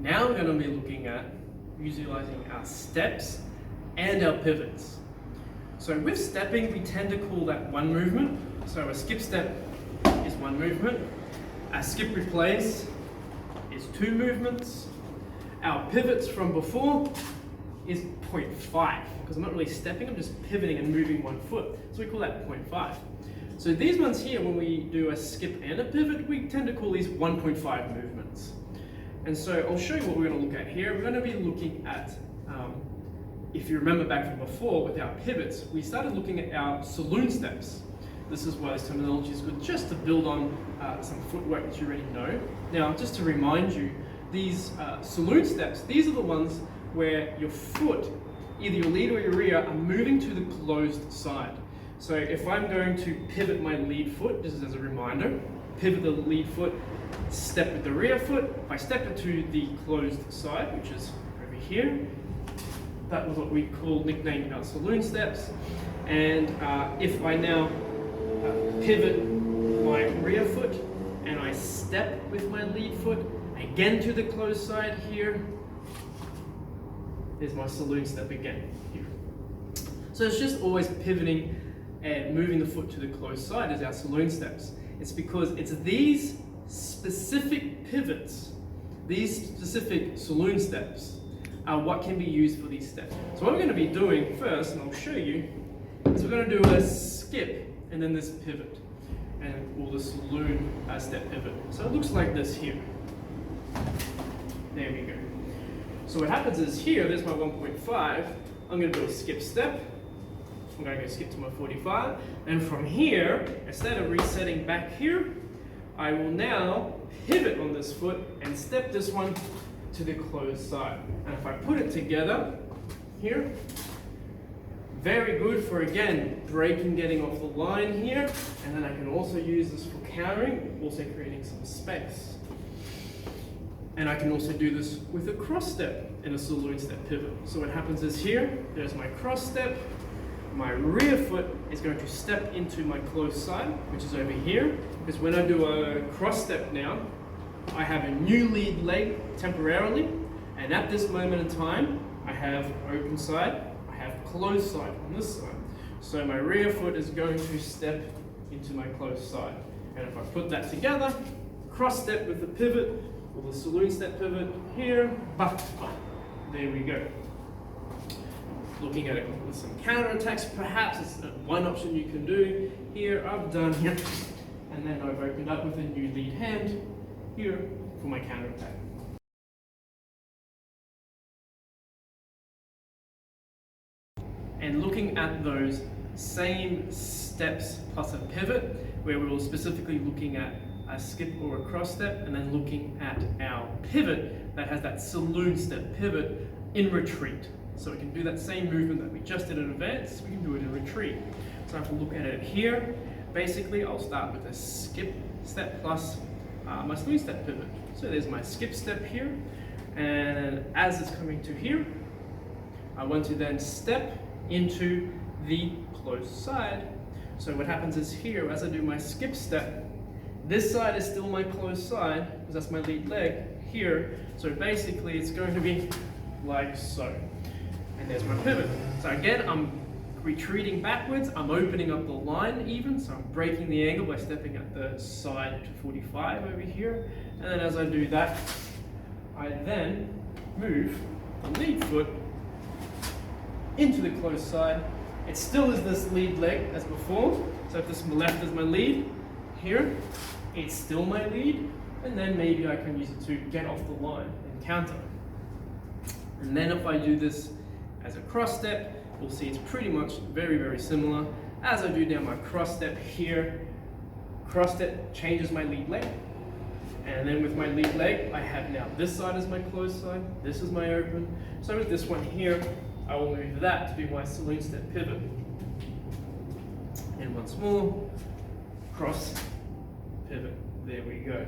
Now we're going to be looking at visualizing our steps and our pivots. So with stepping, we tend to call that one movement. So a skip step is one movement. A skip replace is two movements. Our pivots from before is 0.5, because I'm not really stepping, I'm just pivoting and moving one foot. So we call that 0.5. So these ones here, when we do a skip and a pivot, we tend to call these 1.5 movements. And so I'll show you what we're going to look at here. We're going to be looking at, if you remember back from before with our pivots, we started looking at our saloon steps. This is why this terminology is good, just to build on some footwork that you already know. Now, just to remind you, these saloon steps, these are the ones where your foot, either your lead or your rear, are moving to the closed side. So if I'm going to pivot my lead foot, this is as a reminder, pivot the lead foot, step with the rear foot. If I step it to the closed side, which is over here, that was what we nicknamed our saloon steps. And if I now pivot my rear foot and I step with my lead foot again to the closed side here, there's my saloon step again here. So it's just always pivoting and moving the foot to the closed side as our saloon steps. It's because it's these specific pivots, these specific saloon steps, are what can be used for these steps. So what we're going to be doing first, and I'll show you, is we're going to do a skip and then this pivot, or the saloon step pivot. So it looks like this here. There we go. So what happens is here, there's my 1.5, I'm going to do a skip step. I'm going to go skip to my 45, and from here, instead of resetting back here, I will now pivot on this foot and step this one to the closed side. And if I put it together here, very good for, again, braking, getting off the line here, and then I can also use this for countering, also creating some space. And I can also do this with a cross step and a saloon step pivot. So what happens is here, there's my cross step, my rear foot is going to step into my closed side, which is over here, because when I do a cross step now, I have a new lead leg temporarily, and at this moment in time, I have open side, I have closed side on this side. So my rear foot is going to step into my closed side. And if I put that together, cross step with the pivot, or the saloon step pivot here, there we go. Looking at it with some counterattacks, perhaps it's one option you can do. Here, I've done here, and then I've opened up with a new lead hand here for my counterattack. And looking at those same steps plus a pivot, where we were specifically looking at a skip or a cross step, and then looking at our pivot that has that saloon step pivot in retreat. So we can do that same movement that we just did in advance, we can do it in retreat. So if we look at it here, basically I'll start with a skip step plus my saloon step pivot. So there's my skip step here, and as it's coming to here, I want to then step into the closed side. So what happens is here, as I do my skip step, this side is still my closed side, because that's my lead leg here. So basically it's going to be like so. And there's my pivot. So again, I'm retreating backwards, I'm opening up the line even, so I'm breaking the angle by stepping at the side to 45 over here. And then as I do that, I then move the lead foot into the closed side. It still is this lead leg as before. So if this left is my lead, here, it's still my lead, and then maybe I can use it to get off the line and counter. And then if I do this as a cross step, we'll see it's pretty much very, very similar. As I do now my cross step here, cross step changes my lead leg. And then with my lead leg, I have now this side is my closed side, this is my open. So with this one here, I will move that to be my saloon step pivot. And once more, cross, pivot, there we go.